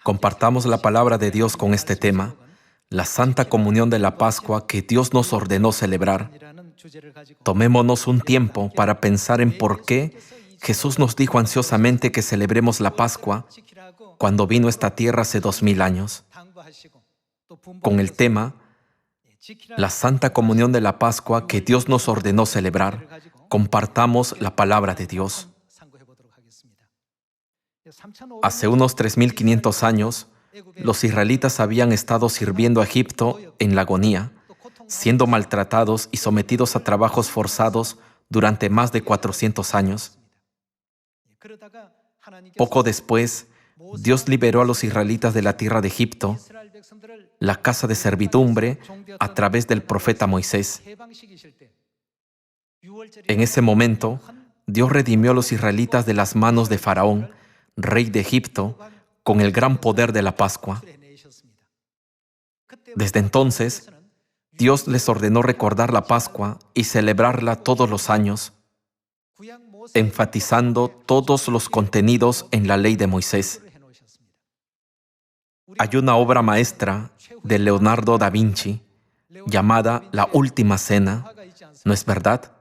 Compartamos la palabra de Dios con este tema, la Santa Comunión de la Pascua que Dios nos ordenó celebrar. Tomémonos un tiempo para pensar en por qué Jesús nos dijo ansiosamente que celebremos la Pascua cuando vino a esta tierra hace 2000 años. Con el tema, la Santa Comunión de la Pascua que Dios nos ordenó celebrar, compartamos la palabra de Dios. Hace unos 3500 años, los israelitas habían estado sirviendo a Egipto en la agonía, siendo maltratados y sometidos a trabajos forzados durante más de 400 años. Poco después, Dios liberó a los israelitas de la tierra de Egipto, la casa de servidumbre, a través del profeta Moisés. En ese momento, Dios redimió a los israelitas de las manos de Faraón, rey de Egipto, con el gran poder de la Pascua. Desde entonces, Dios les ordenó recordar la Pascua y celebrarla todos los años, enfatizando todos los contenidos en la ley de Moisés. Hay una obra maestra de Leonardo da Vinci llamada La Última Cena, ¿no es verdad?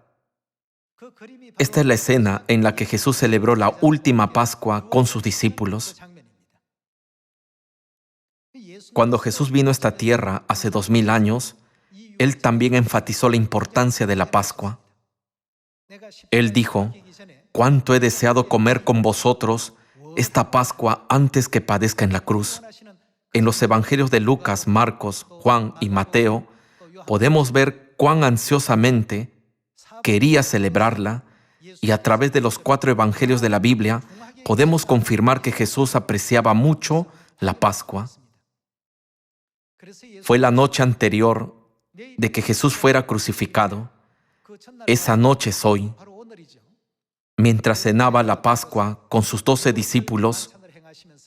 Esta es la escena en la que Jesús celebró la última Pascua con sus discípulos. Cuando Jesús vino a esta tierra hace 2000 años, Él también enfatizó la importancia de la Pascua. Él dijo: «Cuánto he deseado comer con vosotros esta Pascua antes que padezca en la cruz». En los evangelios de Lucas, Marcos, Juan y Mateo, podemos ver cuán ansiosamente quería celebrarla, y a través de los 4 evangelios de la Biblia podemos confirmar que Jesús apreciaba mucho la Pascua. Fue la noche anterior de que Jesús fuera crucificado. Esa noche es hoy. Mientras cenaba la Pascua con sus 12 discípulos,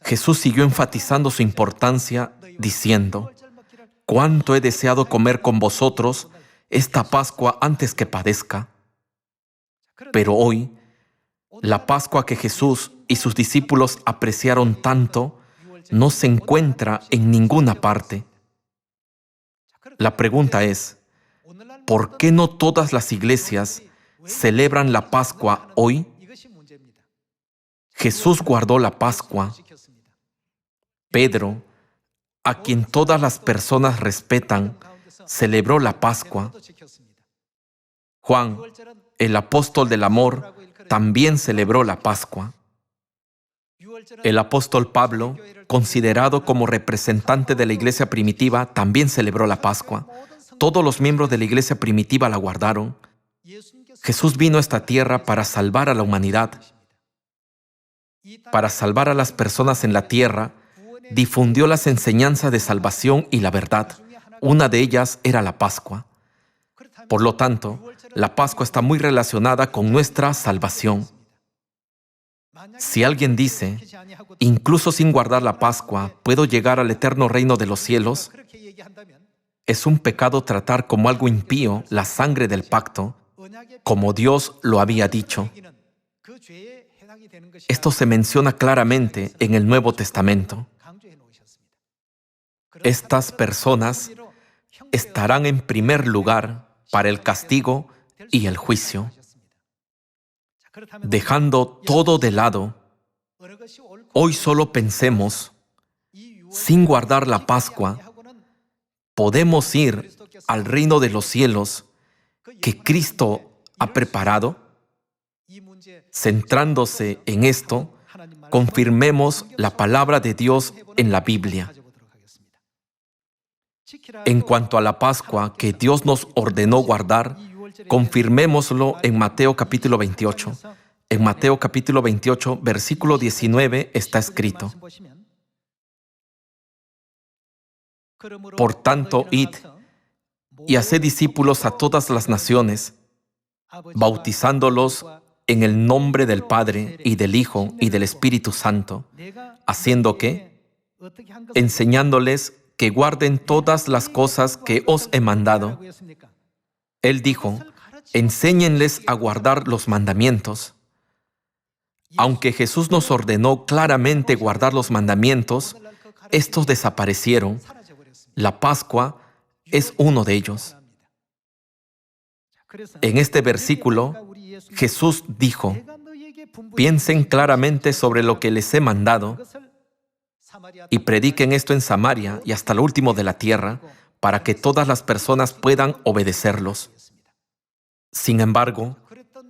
Jesús siguió enfatizando su importancia, diciendo: «Cuánto he deseado comer con vosotros esta Pascua antes que padezca». Pero hoy, la Pascua que Jesús y sus discípulos apreciaron tanto no se encuentra en ninguna parte. La pregunta es: ¿por qué no todas las iglesias celebran la Pascua hoy? Jesús guardó la Pascua. Pedro, a quien todas las personas respetan, celebró la Pascua. Juan, el apóstol del amor, también celebró la Pascua. El apóstol Pablo, considerado como representante de la iglesia primitiva, también celebró la Pascua. Todos los miembros de la iglesia primitiva la guardaron. Jesús vino a esta tierra para salvar a la humanidad. Para salvar a las personas en la tierra, difundió las enseñanzas de salvación y la verdad. Una de ellas era la Pascua. Por lo tanto, la Pascua está muy relacionada con nuestra salvación. Si alguien dice: «Incluso sin guardar la Pascua, puedo llegar al eterno reino de los cielos», es un pecado tratar como algo impío la sangre del pacto, como Dios lo había dicho. Esto se menciona claramente en el Nuevo Testamento. Estas personas estarán en primer lugar para el castigo y el juicio. Dejando todo de lado, hoy solo pensemos: sin guardar la Pascua, ¿podemos ir al reino de los cielos que Cristo ha preparado? Centrándose en esto, confirmemos la palabra de Dios en la Biblia. En cuanto a la Pascua que Dios nos ordenó guardar, confirmémoslo en Mateo capítulo 28. En Mateo capítulo 28, versículo 19, está escrito: «Por tanto, id y haced discípulos a todas las naciones, bautizándolos en el nombre del Padre y del Hijo y del Espíritu Santo, haciendo que, enseñándoles que guarden todas las cosas que os he mandado». Él dijo: «Enséñenles a guardar los mandamientos». Aunque Jesús nos ordenó claramente guardar los mandamientos, estos desaparecieron. La Pascua es uno de ellos. En este versículo, Jesús dijo: piensen claramente sobre lo que les he mandado y prediquen esto en Samaria y hasta lo último de la tierra, para que todas las personas puedan obedecerlos. Sin embargo,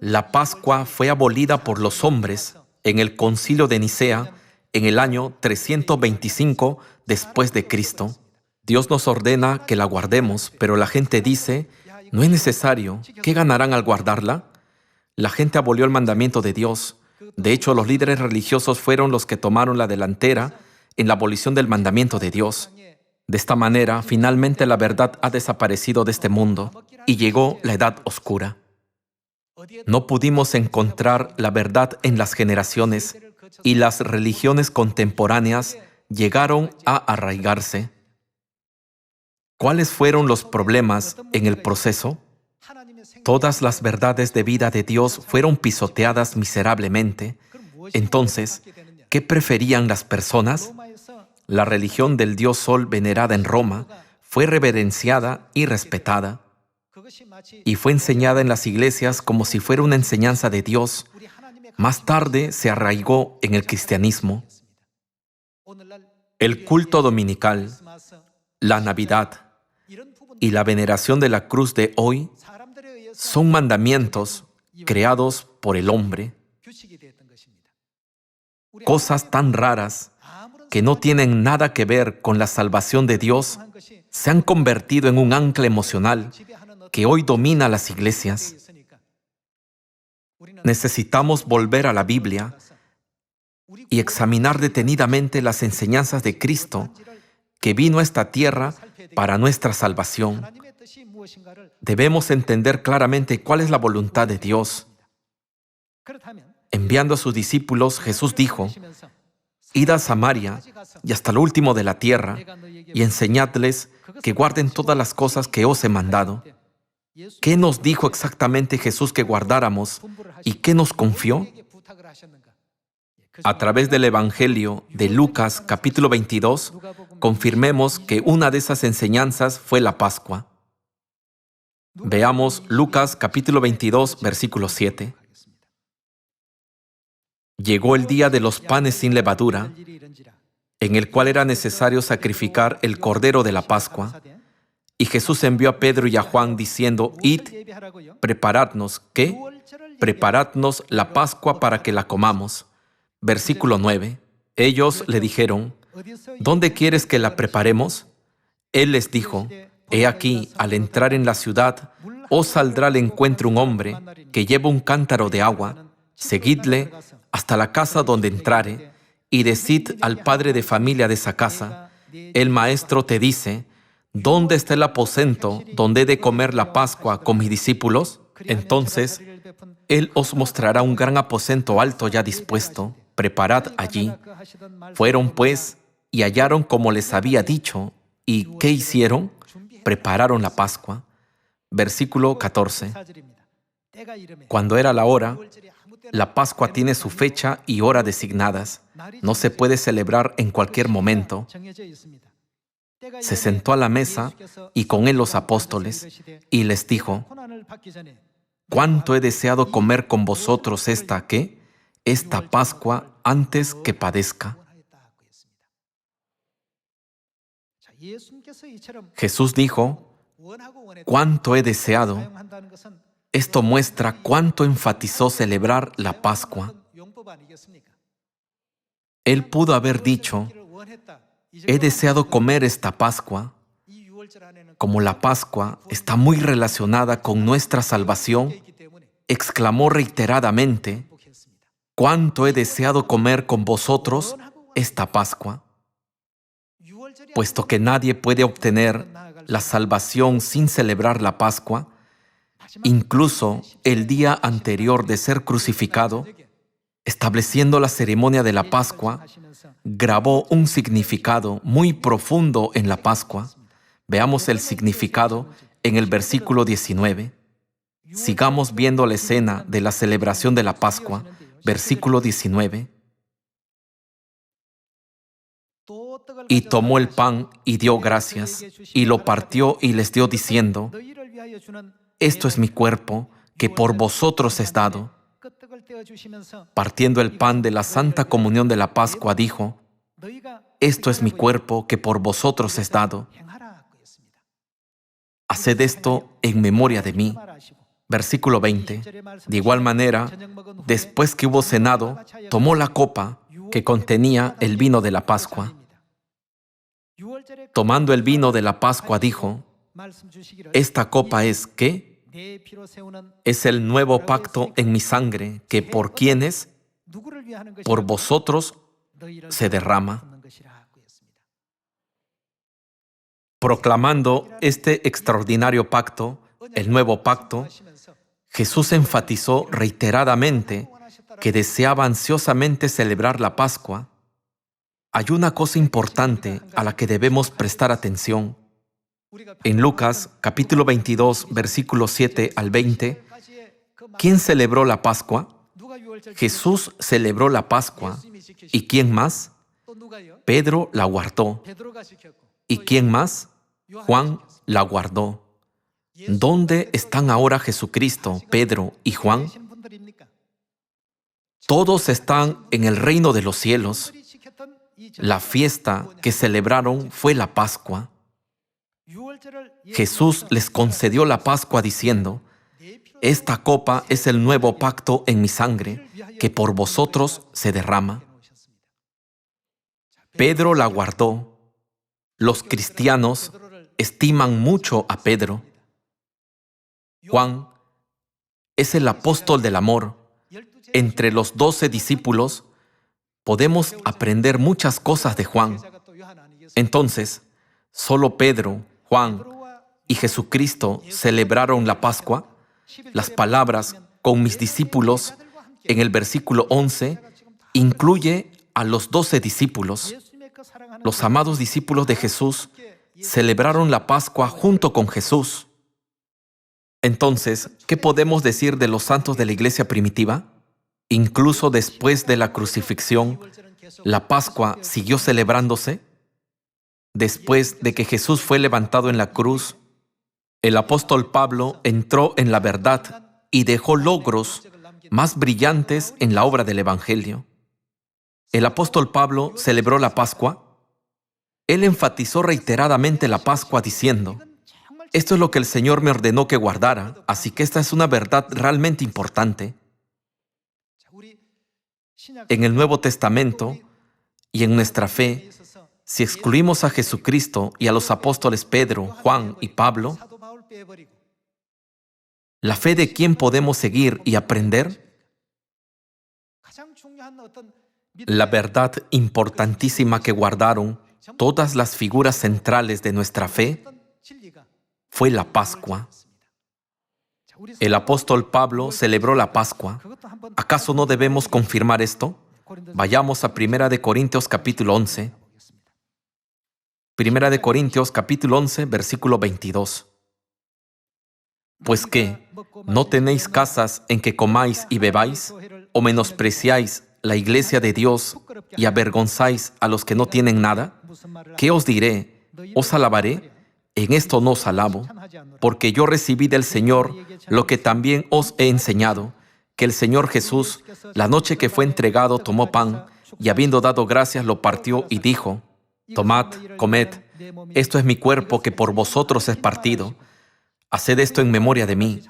la Pascua fue abolida por los hombres en el Concilio de Nicea en el año 325 después de Cristo. Dios nos ordena que la guardemos, pero la gente dice: no es necesario. ¿Qué ganarán al guardarla? La gente abolió el mandamiento de Dios. De hecho, los líderes religiosos fueron los que tomaron la delantera en la abolición del mandamiento de Dios. De esta manera, finalmente la verdad ha desaparecido de este mundo y llegó la Edad Oscura. No pudimos encontrar la verdad en las generaciones y las religiones contemporáneas llegaron a arraigarse. ¿Cuáles fueron los problemas en el proceso? Todas las verdades de vida de Dios fueron pisoteadas miserablemente. Entonces, ¿qué preferían las personas? La religión del Dios Sol venerada en Roma fue reverenciada y respetada, y fue enseñada en las iglesias como si fuera una enseñanza de Dios. Más tarde se arraigó en el cristianismo. El culto dominical, la Navidad y la veneración de la cruz de hoy son mandamientos creados por el hombre, cosas tan raras que no tienen nada que ver con la salvación de Dios, se han convertido en un ancla emocional que hoy domina las iglesias. Necesitamos volver a la Biblia y examinar detenidamente las enseñanzas de Cristo, que vino a esta tierra para nuestra salvación. Debemos entender claramente cuál es la voluntad de Dios. Enviando a sus discípulos, Jesús dijo: id a Samaria y hasta lo último de la tierra y enseñadles que guarden todas las cosas que os he mandado. ¿Qué nos dijo exactamente Jesús que guardáramos y qué nos confió? A través del Evangelio de Lucas, capítulo 22, confirmemos que una de esas enseñanzas fue la Pascua. Veamos Lucas, capítulo 22, versículo 7. Llegó el día de los panes sin levadura, en el cual era necesario sacrificar el cordero de la Pascua. Y Jesús envió a Pedro y a Juan diciendo: id, preparadnos, ¿qué? Preparadnos la Pascua para que la comamos. Versículo 9. Ellos le dijeron: ¿dónde quieres que la preparemos? Él les dijo: he aquí, al entrar en la ciudad, os saldrá al encuentro un hombre que lleva un cántaro de agua. Seguidle hasta la casa donde entrare, y decid al padre de familia de esa casa: el maestro te dice, ¿dónde está el aposento donde he de comer la Pascua con mis discípulos? Entonces él os mostrará un gran aposento alto ya dispuesto. Preparad allí. Fueron pues y hallaron como les había dicho. ¿Y qué hicieron? Prepararon la Pascua. Versículo 14. Cuando era la hora, la Pascua tiene su fecha y hora designadas. No se puede celebrar en cualquier momento. Se sentó a la mesa y con él los apóstoles y les dijo: ¿cuánto he deseado comer con vosotros esta Pascua antes que padezca? Jesús dijo: ¿cuánto he deseado? Esto muestra cuánto enfatizó celebrar la Pascua. Él pudo haber dicho: he deseado comer esta Pascua. Como la Pascua está muy relacionada con nuestra salvación, exclamó reiteradamente: ¿cuánto he deseado comer con vosotros esta Pascua? Puesto que nadie puede obtener la salvación sin celebrar la Pascua, incluso el día anterior de ser crucificado, estableciendo la ceremonia de la Pascua, grabó un significado muy profundo en la Pascua. Veamos el significado en el versículo 19. Sigamos viendo la escena de la celebración de la Pascua. Versículo 19. y tomó el pan y dio gracias, y lo partió y les dio diciendo: esto es mi cuerpo, que por vosotros es dado. Partiendo el pan de la Santa Comunión de la Pascua, dijo: esto es mi cuerpo, que por vosotros es dado. Haced esto en memoria de mí. Versículo 20. De igual manera, después que hubo cenado, tomó la copa que contenía el vino de la Pascua. Tomando el vino de la Pascua, dijo: esta copa es, ¿qué? Es el nuevo pacto en mi sangre, que por quienes, por vosotros, se derrama. Proclamando este extraordinario pacto, el nuevo pacto, Jesús enfatizó reiteradamente que deseaba ansiosamente celebrar la Pascua. Hay una cosa importante a la que debemos prestar atención. En Lucas, capítulo 22, versículos 7 al 20, ¿quién celebró la Pascua? Jesús celebró la Pascua. ¿Y quién más? Pedro la guardó. ¿Y quién más? Juan la guardó. ¿Dónde están ahora Jesucristo, Pedro y Juan? Todos están en el reino de los cielos. La fiesta que celebraron fue la Pascua. Jesús les concedió la Pascua diciendo: esta copa es el nuevo pacto en mi sangre, que por vosotros se derrama. Pedro la guardó. Los cristianos estiman mucho a Pedro. Juan es el apóstol del amor. Entre los 12 discípulos podemos aprender muchas cosas de Juan. Entonces, ¿solo Pedro, Juan y Jesucristo celebraron la Pascua? Las palabras «con mis discípulos» en el versículo 11 incluye a los 12 discípulos. Los amados discípulos de Jesús celebraron la Pascua junto con Jesús. Entonces, ¿qué podemos decir de los santos de la iglesia primitiva? Incluso después de la crucifixión, ¿la Pascua siguió celebrándose? Después de que Jesús fue levantado en la cruz, el apóstol Pablo entró en la verdad y dejó logros más brillantes en la obra del Evangelio. El apóstol Pablo celebró la Pascua. Él enfatizó reiteradamente la Pascua diciendo: esto es lo que el Señor me ordenó que guardara, así que esta es una verdad realmente importante. En el Nuevo Testamento y en nuestra fe, si excluimos a Jesucristo y a los apóstoles Pedro, Juan y Pablo, ¿la fe de quién podemos seguir y aprender? La verdad importantísima que guardaron todas las figuras centrales de nuestra fe fue la Pascua. El apóstol Pablo celebró la Pascua. ¿Acaso no debemos confirmar esto? Vayamos a 1 Corintios capítulo 11. 1 Corintios capítulo 11, versículo 22. Pues ¿qué? ¿No tenéis casas en que comáis y bebáis? ¿O menospreciáis la iglesia de Dios y avergonzáis a los que no tienen nada? ¿Qué os diré? ¿Os alabaré? En esto no os alabo, porque yo recibí del Señor lo que también os he enseñado, que el Señor Jesús, la noche que fue entregado, tomó pan, y habiendo dado gracias, lo partió y dijo: tomad, comed, esto es mi cuerpo que por vosotros es partido. Haced esto en memoria de mí.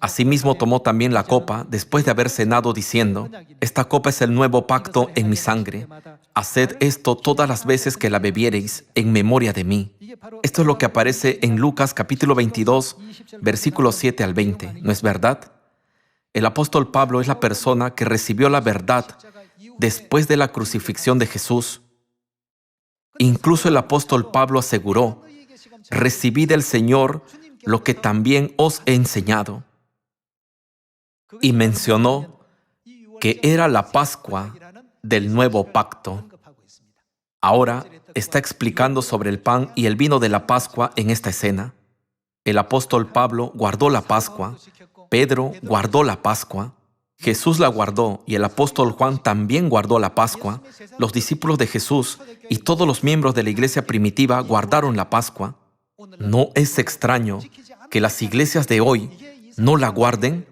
Asimismo tomó también la copa, después de haber cenado, diciendo: esta copa es el nuevo pacto en mi sangre. Haced esto todas las veces que la bebiereis, en memoria de mí. Esto es lo que aparece en Lucas capítulo 22, versículos 7 al 20, ¿no es verdad? El apóstol Pablo es la persona que recibió la verdad después de la crucifixión de Jesús. Incluso el apóstol Pablo aseguró: recibí del Señor lo que también os he enseñado. Y mencionó que era la Pascua del nuevo pacto. Ahora está explicando sobre el pan y el vino de la Pascua en esta escena. El apóstol Pablo guardó la Pascua. Pedro guardó la Pascua. Jesús la guardó y el apóstol Juan también guardó la Pascua. Los discípulos de Jesús y todos los miembros de la iglesia primitiva guardaron la Pascua. ¿No es extraño que las iglesias de hoy no la guarden?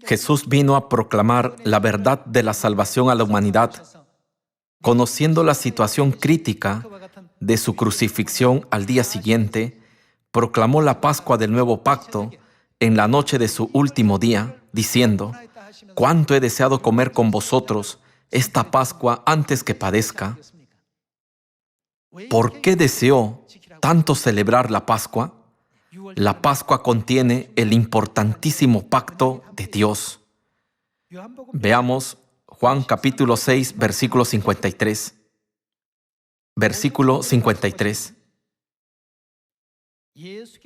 Jesús vino a proclamar la verdad de la salvación a la humanidad, conociendo la situación crítica de su crucifixión al día siguiente. Proclamó la Pascua del nuevo pacto en la noche de su último día, diciendo: «Cuánto he deseado comer con vosotros esta Pascua antes que padezca». ¿Por qué deseó tanto celebrar la Pascua? La Pascua contiene el importantísimo pacto de Dios. Veamos Juan capítulo 6, versículo 53. Versículo 53.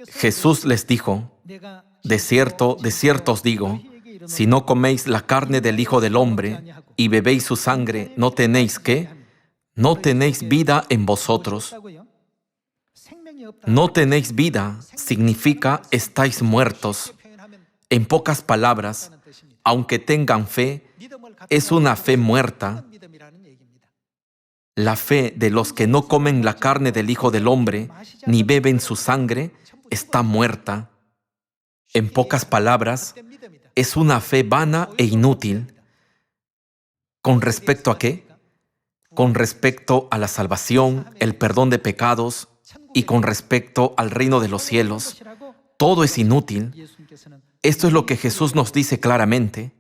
Jesús les dijo: «De cierto os digo, si no coméis la carne del Hijo del Hombre y bebéis su sangre, no tenéis ¿qué? No tenéis vida en vosotros». No tenéis vida significa estáis muertos. En pocas palabras, aunque tengan fe, es una fe muerta. La fe de los que no comen la carne del Hijo del Hombre ni beben su sangre está muerta. En pocas palabras, es una fe vana e inútil. ¿Con respecto a qué? Con respecto a la salvación, el perdón de pecados y con respecto al reino de los cielos. Todo es inútil. Esto es lo que Jesús nos dice claramente.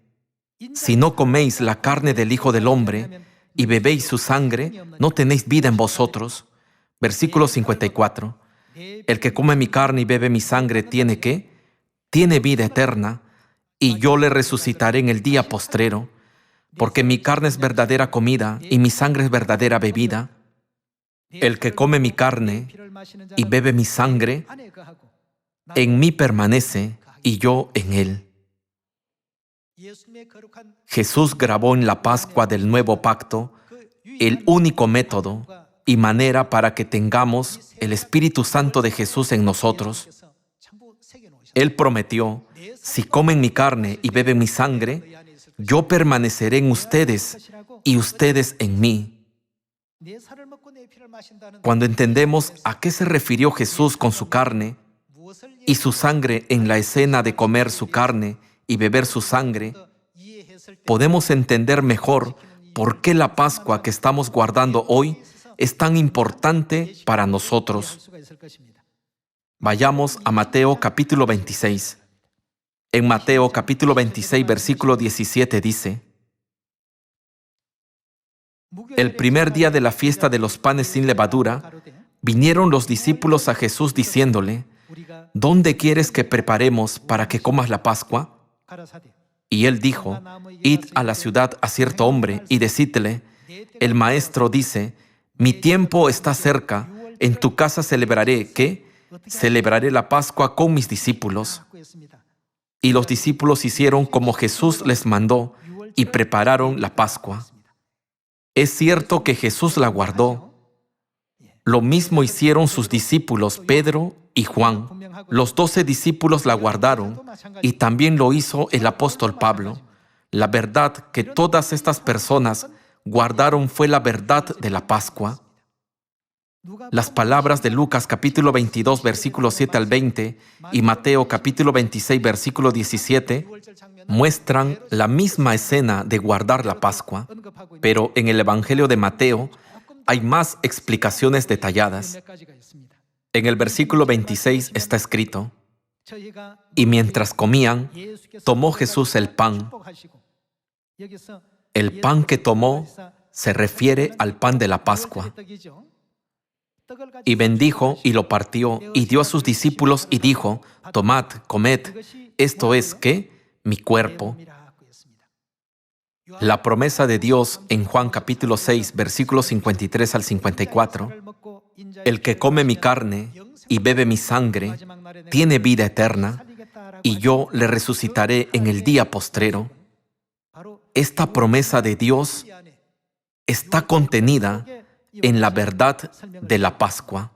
Si no coméis la carne del Hijo del Hombre y bebéis su sangre, no tenéis vida en vosotros. Versículo 54. El que come mi carne y bebe mi sangre tiene ¿qué? Tiene vida eterna, y yo le resucitaré en el día postrero, porque mi carne es verdadera comida y mi sangre es verdadera bebida. El que come mi carne y bebe mi sangre, en mí permanece y yo en él. Jesús grabó en la Pascua del nuevo pacto el único método y manera para que tengamos el Espíritu Santo de Jesús en nosotros. Él prometió: «Si comen mi carne y beben mi sangre, yo permaneceré en ustedes y ustedes en mí». Cuando entendemos a qué se refirió Jesús con su carne y su sangre en la escena de comer su carne y beber su sangre, podemos entender mejor por qué la Pascua que estamos guardando hoy es tan importante para nosotros. Vayamos a Mateo capítulo 26. En Mateo capítulo 26, versículo 17 dice: «El primer día de la fiesta de los panes sin levadura, vinieron los discípulos a Jesús diciéndole: ¿Dónde quieres que preparemos para que comas la Pascua? Y él dijo: Id a la ciudad a cierto hombre y decídle: el maestro dice, mi tiempo está cerca, en tu casa celebraré, ¿qué? Celebraré la Pascua con mis discípulos. Y los discípulos hicieron como Jesús les mandó y prepararon la Pascua. Es cierto que Jesús la guardó. Lo mismo hicieron sus discípulos Pedro y Juan. Los 12 discípulos la guardaron y también lo hizo el apóstol Pablo. La verdad que todas estas personas guardaron fue la verdad de la Pascua. Las palabras de Lucas capítulo 22 versículo 7 al 20 y Mateo capítulo 26 versículo 17 muestran la misma escena de guardar la Pascua, pero en el Evangelio de Mateo hay más explicaciones detalladas. En el versículo 26 está escrito: y mientras comían, tomó Jesús el pan. El pan que tomó se refiere al pan de la Pascua. Y bendijo y lo partió y dio a sus discípulos y dijo: tomad, comed, esto es, ¿qué? Mi cuerpo. La promesa de Dios en Juan capítulo 6, versículos 53 al 54, el que come mi carne y bebe mi sangre tiene vida eterna, y yo le resucitaré en el día postrero. Esta promesa de Dios está contenida en la verdad de la Pascua.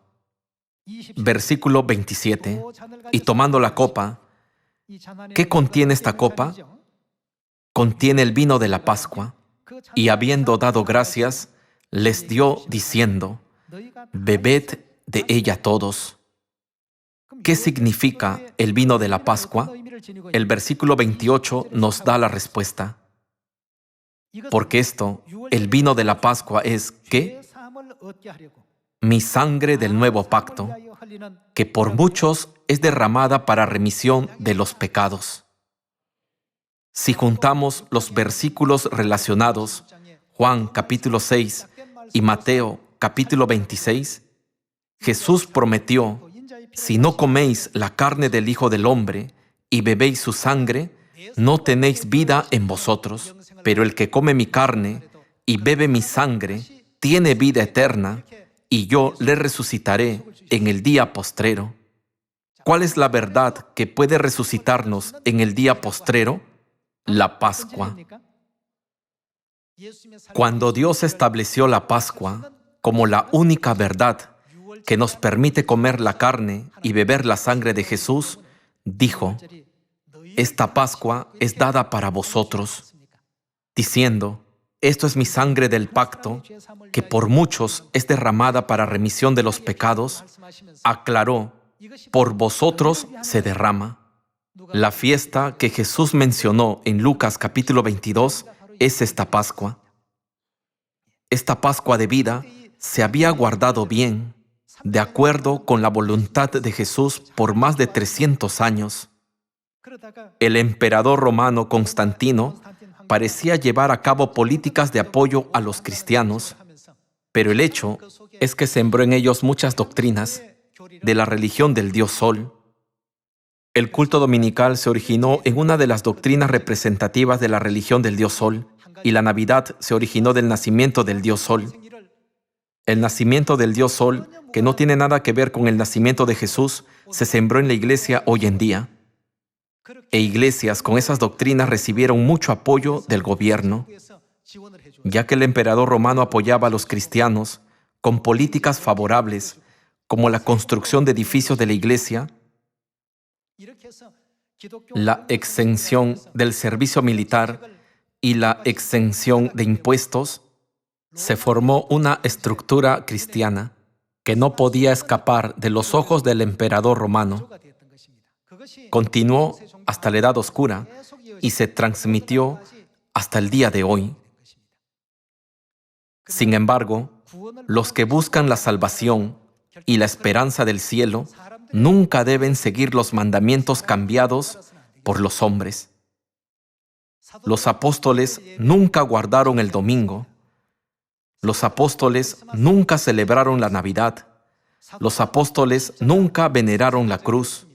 Versículo 27. Y tomando la copa, ¿Qué contiene esta copa? Contiene el vino de la Pascua, y habiendo dado gracias, les dio diciendo: bebed de ella todos. ¿Qué significa el vino de la Pascua? El versículo 28 nos da la respuesta. Porque esto, el vino de la Pascua es, ¿qué? Mi sangre del nuevo pacto, que por muchos es derramada para remisión de los pecados. Si juntamos los versículos relacionados, Juan capítulo 6 y Mateo capítulo 26, Jesús prometió: si no coméis la carne del Hijo del Hombre y bebéis su sangre, no tenéis vida en vosotros. Pero el que come mi carne y bebe mi sangre, tiene vida eterna, y yo le resucitaré en el día postrero. ¿Cuál es la verdad que puede resucitarnos en el día postrero? La Pascua. Cuando Dios estableció la Pascua como la única verdad que nos permite comer la carne y beber la sangre de Jesús, dijo: esta Pascua es dada para vosotros, diciendo: esto es mi sangre del pacto, que por muchos es derramada para remisión de los pecados. Aclaró: por vosotros se derrama. La fiesta que Jesús mencionó en Lucas capítulo 22 es esta Pascua. Esta Pascua de vida se había guardado bien, de acuerdo con la voluntad de Jesús, por más de 300 años. El emperador romano Constantino parecía llevar a cabo políticas de apoyo a los cristianos, pero el hecho es que sembró en ellos muchas doctrinas de la religión del dios Sol. El culto dominical se originó en una de las doctrinas representativas de la religión del dios Sol, y la Navidad se originó del nacimiento del dios Sol. El nacimiento del dios Sol, que no tiene nada que ver con el nacimiento de Jesús, se sembró en la iglesia hoy en día. E iglesias con esas doctrinas recibieron mucho apoyo del gobierno, ya que el emperador romano apoyaba a los cristianos con políticas favorables, como la construcción de edificios de la iglesia, la exención del servicio militar y la exención de impuestos. Se formó una estructura cristiana que no podía escapar de los ojos del emperador romano. Continuó hasta la Edad Oscura y se transmitió hasta el día de hoy. Sin embargo, los que buscan la salvación y la esperanza del cielo nunca deben seguir los mandamientos cambiados por los hombres. Los apóstoles nunca guardaron el domingo. Los apóstoles nunca celebraron la Navidad. Los apóstoles nunca veneraron la cruz.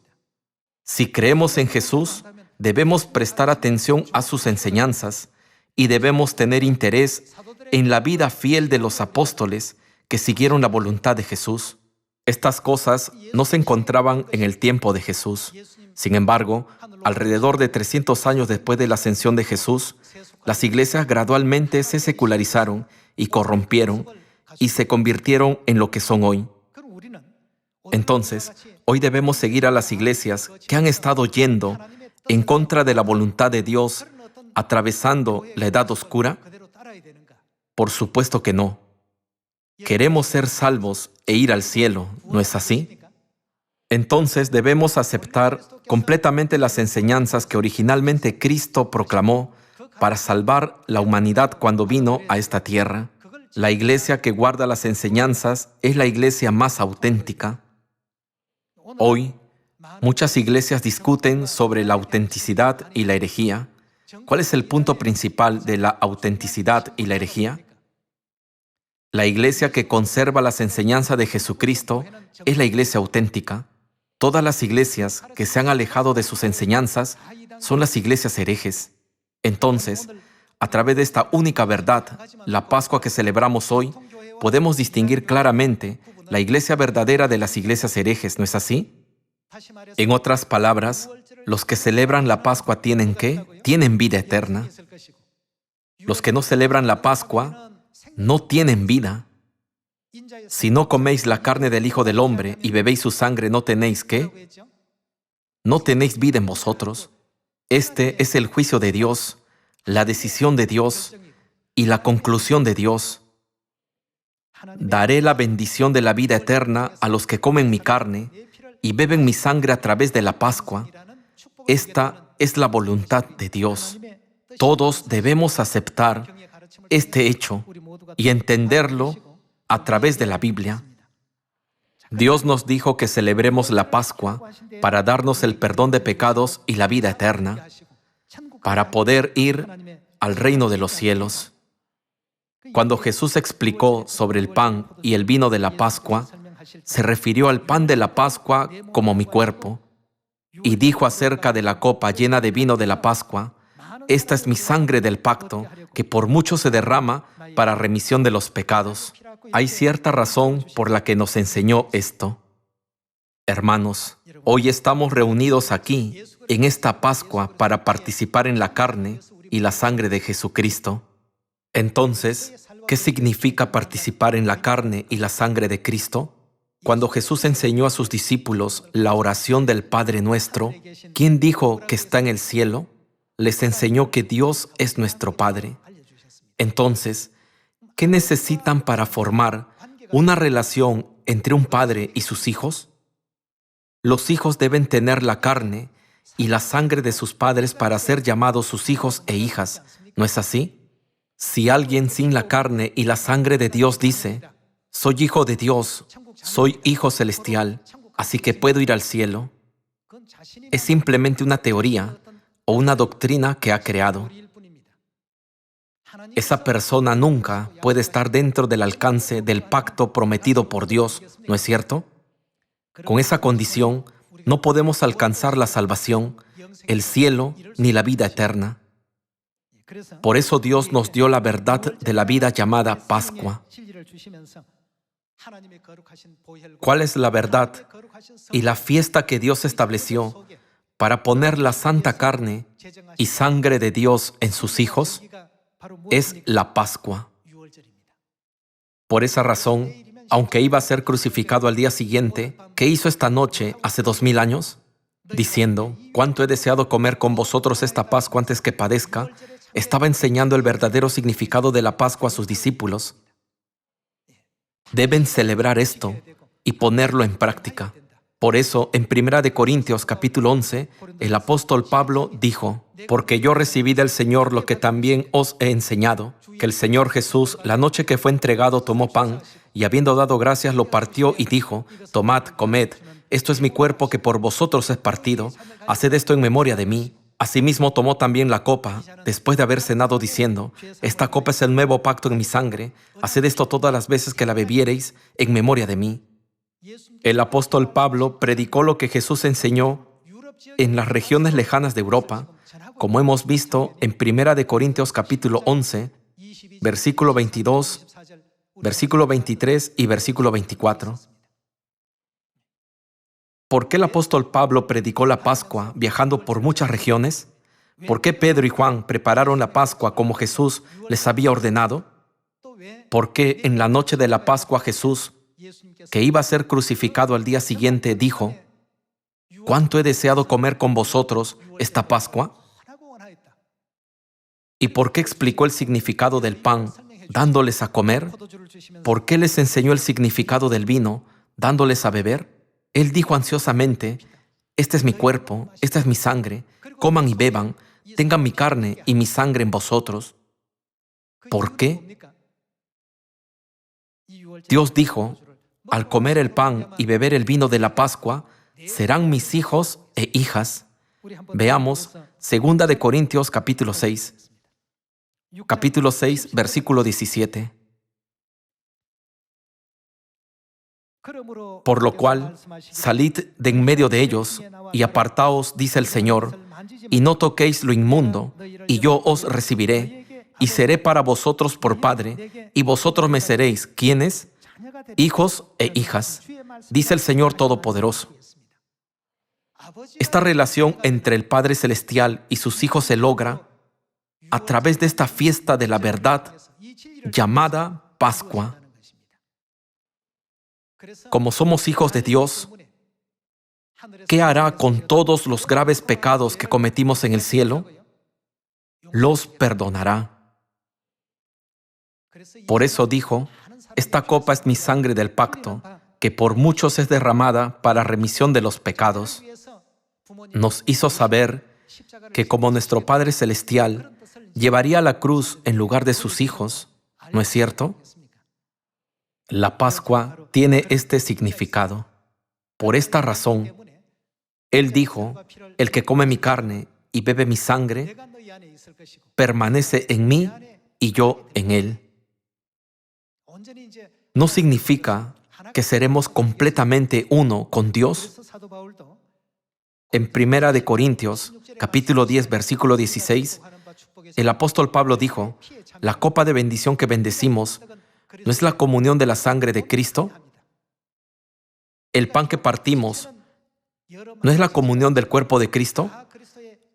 Si creemos en Jesús, debemos prestar atención a sus enseñanzas y debemos tener interés en la vida fiel de los apóstoles que siguieron la voluntad de Jesús. Estas cosas no se encontraban en el tiempo de Jesús. Sin embargo, alrededor de 300 años después de la ascensión de Jesús, las iglesias gradualmente se secularizaron y corrompieron y se convirtieron en lo que son hoy. Entonces, hoy debemos seguir a las iglesias que han estado yendo en contra de la voluntad de Dios, atravesando la Edad Oscura. Por supuesto que no. Queremos ser salvos e ir al cielo, ¿no es así? Entonces debemos aceptar completamente las enseñanzas que originalmente Cristo proclamó para salvar la humanidad cuando vino a esta tierra. La iglesia que guarda las enseñanzas es la iglesia más auténtica. Hoy, muchas iglesias discuten sobre la autenticidad y la herejía. ¿Cuál es el punto principal de la autenticidad y la herejía? La iglesia que conserva las enseñanzas de Jesucristo es la iglesia auténtica. Todas las iglesias que se han alejado de sus enseñanzas son las iglesias herejes. Entonces, a través de esta única verdad, la Pascua que celebramos hoy, podemos distinguir claramente la iglesia verdadera de las iglesias herejes, ¿no es así? En otras palabras, los que celebran la Pascua ¿tienen qué? Tienen vida eterna. Los que no celebran la Pascua no tienen vida. Si no coméis la carne del Hijo del Hombre y bebéis su sangre, ¿no tenéis qué? ¿no tenéis vida en vosotros? Este es el juicio de Dios, la decisión de Dios y la conclusión de Dios. Daré la bendición de la vida eterna a los que comen mi carne y beben mi sangre a través de la Pascua. Esta es la voluntad de Dios. Todos debemos aceptar este hecho y entenderlo a través de la Biblia. Dios nos dijo que celebremos la Pascua para darnos el perdón de pecados y la vida eterna, para poder ir al reino de los cielos. Cuando Jesús explicó sobre el pan y el vino de la Pascua, se refirió al pan de la Pascua como mi cuerpo, y dijo acerca de la copa llena de vino de la Pascua: esta es mi sangre del pacto, que por mucho se derrama para remisión de los pecados. Hay cierta razón por la que nos enseñó esto. Hermanos, hoy estamos reunidos aquí, en esta Pascua, para participar en la carne y la sangre de Jesucristo. Entonces, ¿qué significa participar en la carne y la sangre de Cristo? Cuando Jesús enseñó a sus discípulos la oración del Padre Nuestro, ¿quién dijo que está en el cielo? Les enseñó que Dios es nuestro Padre. Entonces, ¿qué necesitan para formar una relación entre un padre y sus hijos? Los hijos deben tener la carne y la sangre de sus padres para ser llamados sus hijos e hijas. ¿No es así? Si alguien sin la carne y la sangre de Dios dice: soy hijo de Dios, soy hijo celestial, así que puedo ir al cielo, es simplemente una teoría o una doctrina que ha creado. Esa persona nunca puede estar dentro del alcance del pacto prometido por Dios, ¿no es cierto? Con esa condición, no podemos alcanzar la salvación, el cielo ni la vida eterna. Por eso Dios nos dio la verdad de la vida llamada Pascua. ¿Cuál es la verdad y la fiesta que Dios estableció para poner la santa carne y sangre de Dios en sus hijos? Es la Pascua. Por esa razón, aunque iba a ser crucificado al día siguiente, ¿qué hizo esta noche hace 2000 años? Diciendo: cuánto he deseado comer con vosotros esta Pascua antes que padezca, estaba enseñando el verdadero significado de la Pascua a sus discípulos. Deben celebrar esto y ponerlo en práctica. Por eso, en 1 Corintios capítulo 11, el apóstol Pablo dijo: porque yo recibí del Señor lo que también os he enseñado, que el Señor Jesús, la noche que fue entregado, tomó pan, y habiendo dado gracias, lo partió y dijo: tomad, comed, esto es mi cuerpo que por vosotros es partido, haced esto en memoria de mí. Asimismo tomó también la copa, después de haber cenado, diciendo: esta copa es el nuevo pacto en mi sangre, haced esto todas las veces que la bebiereis en memoria de mí. El apóstol Pablo predicó lo que Jesús enseñó en las regiones lejanas de Europa, como hemos visto en 1 Corintios capítulo 11, versículo 22, versículo 23 y versículo 24. ¿Por qué el apóstol Pablo predicó la Pascua viajando por muchas regiones? ¿Por qué Pedro y Juan prepararon la Pascua como Jesús les había ordenado? ¿Por qué en la noche de la Pascua Jesús, que iba a ser crucificado al día siguiente, dijo: cuánto he deseado comer con vosotros esta Pascua? ¿Y por qué explicó el significado del pan dándoles a comer? ¿Por qué les enseñó el significado del vino dándoles a beber? Él dijo ansiosamente: este es mi cuerpo, esta es mi sangre, coman y beban, tengan mi carne y mi sangre en vosotros. ¿Por qué? Dios dijo: al comer el pan y beber el vino de la Pascua, serán mis hijos e hijas. Veamos 2 Corintios capítulo 6. Capítulo 6, versículo 17. Por lo cual, salid de en medio de ellos y apartaos, dice el Señor, y no toquéis lo inmundo, y yo os recibiré, y seré para vosotros por Padre, y vosotros me seréis, ¿quiénes? Hijos e hijas, dice el Señor Todopoderoso. Esta relación entre el Padre Celestial y sus hijos se logra a través de esta fiesta de la verdad llamada Pascua. Como somos hijos de Dios, ¿qué hará con todos los graves pecados que cometimos en el cielo? Los perdonará. Por eso dijo, esta copa es mi sangre del pacto, que por muchos es derramada para remisión de los pecados. Nos hizo saber que como nuestro Padre Celestial llevaría la cruz en lugar de sus hijos, ¿no es cierto? La Pascua tiene este significado. Por esta razón, Él dijo, el que come mi carne y bebe mi sangre, permanece en mí y yo en él. No significa que seremos completamente uno con Dios. En 1 Corintios, capítulo 10, versículo 16, el apóstol Pablo dijo, la copa de bendición que bendecimos, ¿no es la comunión de la sangre de Cristo? El pan que partimos, ¿no es la comunión del cuerpo de Cristo?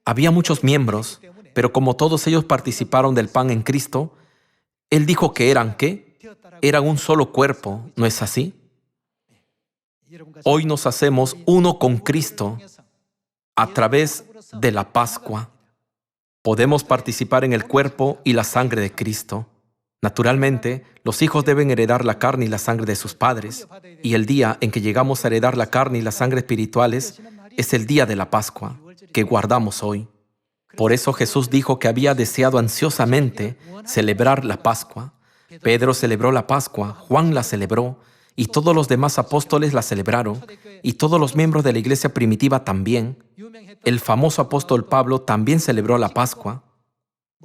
Había muchos miembros, pero como todos ellos participaron del pan en Cristo, Él dijo que eran, ¿qué? Eran un solo cuerpo, ¿no es así? Hoy nos hacemos uno con Cristo a través de la Pascua. Podemos participar en el cuerpo y la sangre de Cristo. Naturalmente, los hijos deben heredar la carne y la sangre de sus padres, y el día en que llegamos a heredar la carne y la sangre espirituales es el día de la Pascua, que guardamos hoy. Por eso Jesús dijo que había deseado ansiosamente celebrar la Pascua. Pedro celebró la Pascua, Juan la celebró, y todos los demás apóstoles la celebraron, y todos los miembros de la iglesia primitiva también. El famoso apóstol Pablo también celebró la Pascua.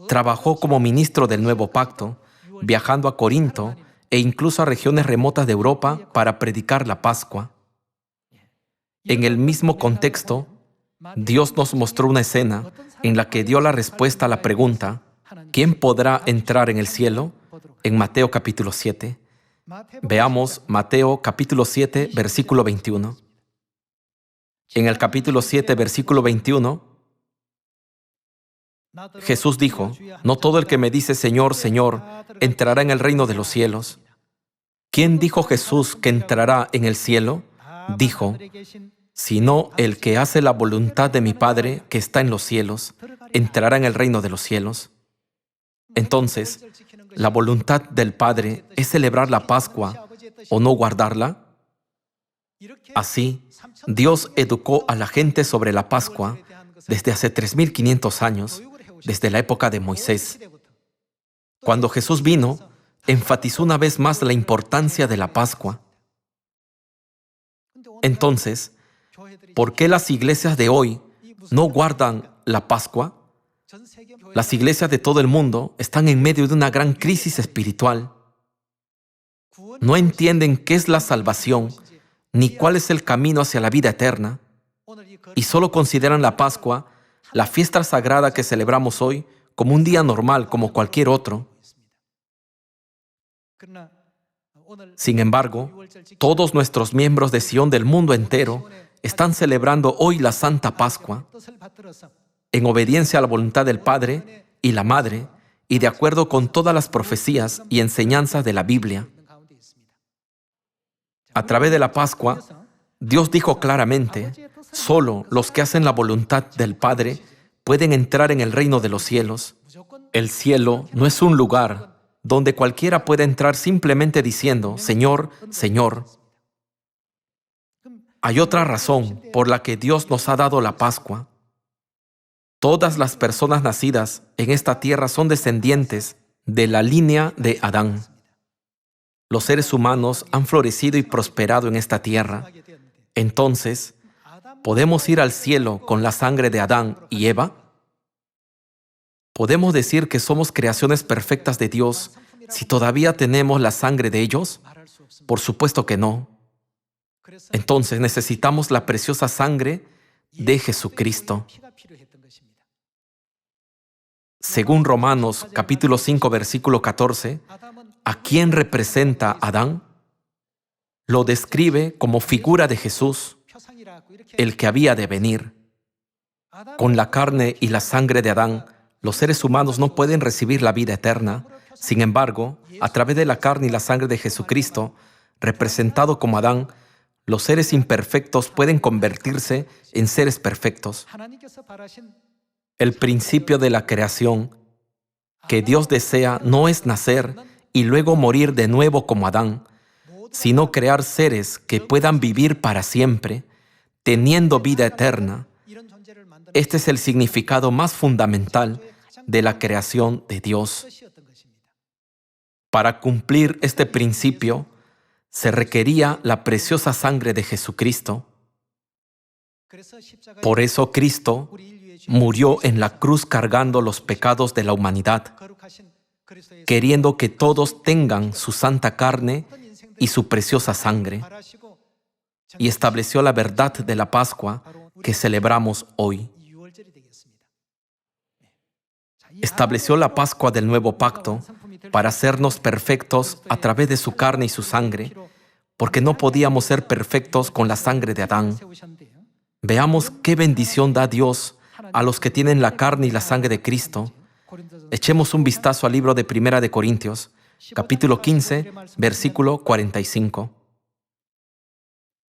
Trabajó como ministro del Nuevo Pacto, viajando a Corinto e incluso a regiones remotas de Europa para predicar la Pascua. En el mismo contexto, Dios nos mostró una escena en la que dio la respuesta a la pregunta, ¿quién podrá entrar en el cielo? En Mateo capítulo 7. Veamos Mateo capítulo 7, versículo 21. En el capítulo 7, versículo 21, Jesús dijo, no todo el que me dice Señor, Señor, entrará en el reino de los cielos. ¿Quién dijo Jesús que entrará en el cielo? Dijo, sino el que hace la voluntad de mi Padre que está en los cielos, entrará en el reino de los cielos. Entonces, ¿la voluntad del Padre es celebrar la Pascua o no guardarla? Así, Dios educó a la gente sobre la Pascua desde hace 3.500 años, desde la época de Moisés. Cuando Jesús vino, enfatizó una vez más la importancia de la Pascua. Entonces, ¿por qué las iglesias de hoy no guardan la Pascua? Las iglesias de todo el mundo están en medio de una gran crisis espiritual. No entienden qué es la salvación, ni cuál es el camino hacia la vida eterna, y solo consideran la Pascua, la fiesta sagrada que celebramos hoy, como un día normal, como cualquier otro. Sin embargo, todos nuestros miembros de Sion del mundo entero están celebrando hoy la Santa Pascua, en obediencia a la voluntad del Padre y la Madre, y de acuerdo con todas las profecías y enseñanzas de la Biblia. A través de la Pascua, Dios dijo claramente, solo los que hacen la voluntad del Padre pueden entrar en el reino de los cielos. El cielo no es un lugar donde cualquiera puede entrar simplemente diciendo, Señor, Señor. Hay otra razón por la que Dios nos ha dado la Pascua. Todas las personas nacidas en esta tierra son descendientes de la línea de Adán. Los seres humanos han florecido y prosperado en esta tierra. Entonces, ¿podemos ir al cielo con la sangre de Adán y Eva? ¿Podemos decir que somos creaciones perfectas de Dios si todavía tenemos la sangre de ellos? Por supuesto que no. Entonces necesitamos la preciosa sangre de Jesucristo. Según Romanos capítulo 5, versículo 14, ¿a quién representa Adán? Lo describe como figura de Jesús, el que había de venir. Con la carne y la sangre de Adán, los seres humanos no pueden recibir la vida eterna. Sin embargo, a través de la carne y la sangre de Jesucristo, representado como Adán, los seres imperfectos pueden convertirse en seres perfectos. El principio de la creación que Dios desea no es nacer y luego morir de nuevo como Adán, sino crear seres que puedan vivir para siempre, teniendo vida eterna. Este es el significado más fundamental de la creación de Dios. Para cumplir este principio, se requería la preciosa sangre de Jesucristo. Por eso Cristo murió en la cruz cargando los pecados de la humanidad, queriendo que todos tengan su santa carne y su preciosa sangre, y estableció la verdad de la Pascua que celebramos hoy. Estableció la Pascua del nuevo pacto para hacernos perfectos a través de su carne y su sangre, porque no podíamos ser perfectos con la sangre de Adán. Veamos qué bendición da Dios a los que tienen la carne y la sangre de Cristo. Echemos un vistazo al libro de 1 de Corintios, capítulo 15, versículo 45.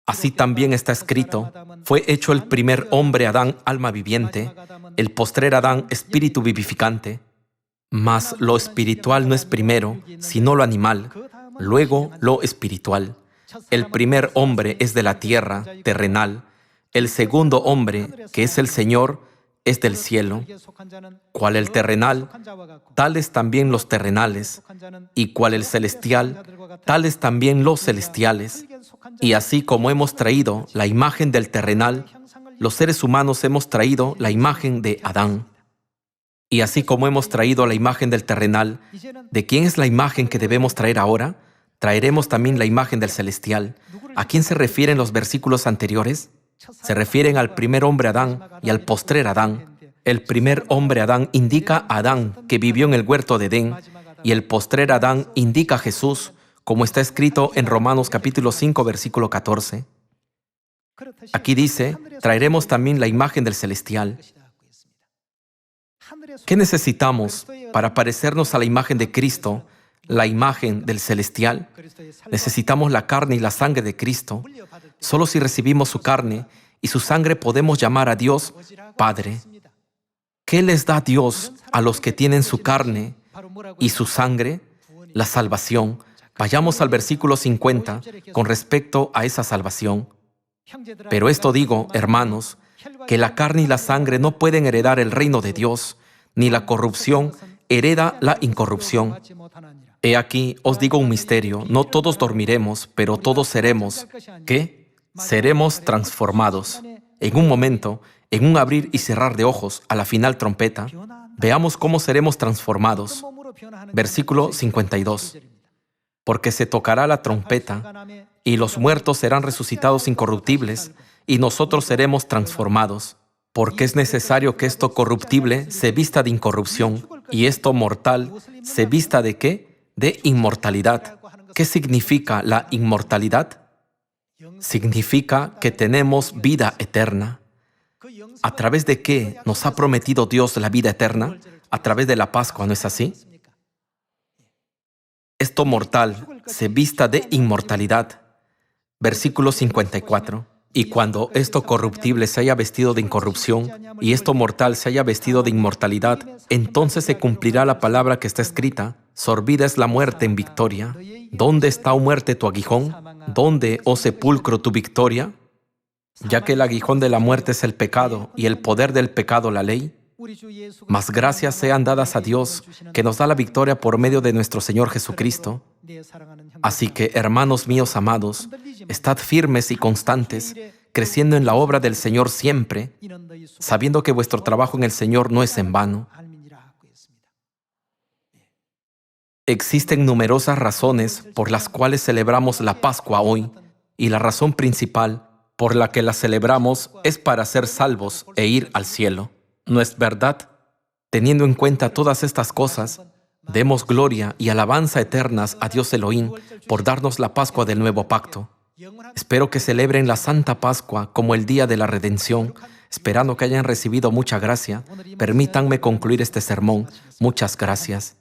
Así también está escrito: fue hecho el primer hombre Adán alma viviente, el postrer Adán espíritu vivificante. Mas lo espiritual no es primero, sino lo animal, luego lo espiritual. El primer hombre es de la tierra, terrenal. El segundo hombre, que es el Señor, es del cielo. Cual el terrenal, tales también los terrenales, y cual el celestial, tales también los celestiales. Y así como hemos traído la imagen del terrenal, los seres humanos hemos traído la imagen de Adán. Y así como hemos traído la imagen del terrenal, ¿de quién es la imagen que debemos traer ahora? Traeremos también la imagen del celestial. ¿A quién se refieren los versículos anteriores? Se refieren al primer hombre Adán y al postrer Adán. El primer hombre Adán indica a Adán, que vivió en el huerto de Edén, y el postrer Adán indica a Jesús, como está escrito en Romanos capítulo 5, versículo 14. Aquí dice: traeremos también la imagen del celestial. ¿Qué necesitamos para parecernos a la imagen de Cristo, la imagen del celestial? Necesitamos la carne y la sangre de Cristo. Solo si recibimos su carne y su sangre podemos llamar a Dios Padre. ¿Qué les da Dios a los que tienen su carne y su sangre? La salvación. Vayamos al versículo 50 con respecto a esa salvación. Pero esto digo, hermanos, que la carne y la sangre no pueden heredar el reino de Dios, ni la corrupción hereda la incorrupción. He aquí, os digo un misterio: no todos dormiremos, pero todos seremos, ¿qué? Seremos transformados. En un momento, en un abrir y cerrar de ojos, a la final trompeta, veamos cómo seremos transformados. Versículo 52. Porque se tocará la trompeta, y los muertos serán resucitados incorruptibles, y nosotros seremos transformados. Porque es necesario que esto corruptible se vista de incorrupción, y esto mortal se vista ¿de qué? De inmortalidad. ¿Qué significa la inmortalidad? Significa que tenemos vida eterna. ¿A través de qué nos ha prometido Dios la vida eterna? A través de la Pascua, ¿no es así? Esto mortal se vista de inmortalidad. Versículo 54. Y cuando esto corruptible se haya vestido de incorrupción, y esto mortal se haya vestido de inmortalidad, entonces se cumplirá la palabra que está escrita: sorbida es la muerte en victoria. ¿Dónde está, oh muerte, tu aguijón? ¿Dónde, oh sepulcro, tu victoria? Ya que el aguijón de la muerte es el pecado, y el poder del pecado la ley. Mas gracias sean dadas a Dios, que nos da la victoria por medio de nuestro Señor Jesucristo. Así que, hermanos míos amados, estad firmes y constantes, creciendo en la obra del Señor siempre, sabiendo que vuestro trabajo en el Señor no es en vano. Existen numerosas razones por las cuales celebramos la Pascua hoy, y la razón principal por la que la celebramos es para ser salvos e ir al cielo. ¿No es verdad? Teniendo en cuenta todas estas cosas, demos gloria y alabanza eternas a Dios Elohim por darnos la Pascua del nuevo pacto. Espero que celebren la Santa Pascua como el día de la redención, esperando que hayan recibido mucha gracia. Permítanme concluir este sermón. Muchas gracias.